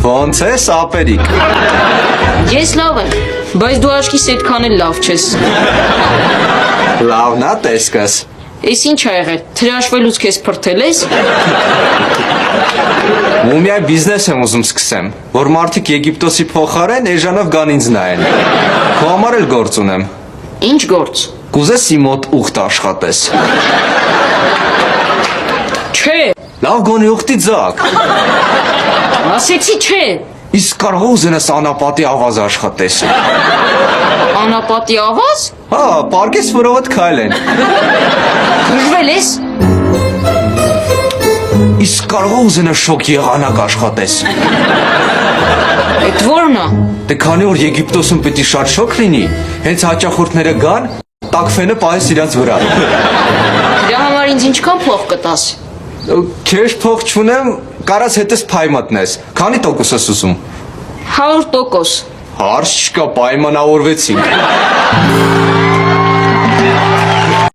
Ոնց ես ապերիկ։ Ես լավ եմ, բայց դու աչքիս այդքան էլ լավ չես։ Լավն է տեսքս։ Էս ինչ ա եղել, թրաշվելուց քեզ փրթել ես։ Մումիայ բիզնես եմ ուզում սկսեմ, որ մարդիկ Եգիպտոսի փոխարեն էժանով գան ինձ նայեն։ Քո համար էլ գործ ունեմ։ Ինչ գործ։ Կուզես իմ մոտ ուխտ աշխատես։ Չէ, Լավ գոնի ուխտի ձակ։ ասեցի չէ։ Իսկ կարող ուզենս անապատի ավազ աշխատես։ Անապատի ավազ։ Հա, պարկես վրովդ քայլեն։ Գժվել ես։ Իսկ կարող ուզենս շոկ եղանակ աշխատես։ Այդ որն ա։ Դե քանի որ Եգիպտոսում պետք է շատ շոկ լինի, հենց հաճախորդները գան, տակֆենը պահես իրաց վրա։ Դրա համար ինձ ինչքան փող կտաս։ Քեզ փող չունեմ, կարաս հետս փայ մտնես։ Քանի տոկոս ես ուզում։ 100%։ Հարց չկա, պայմանավորվեցինք։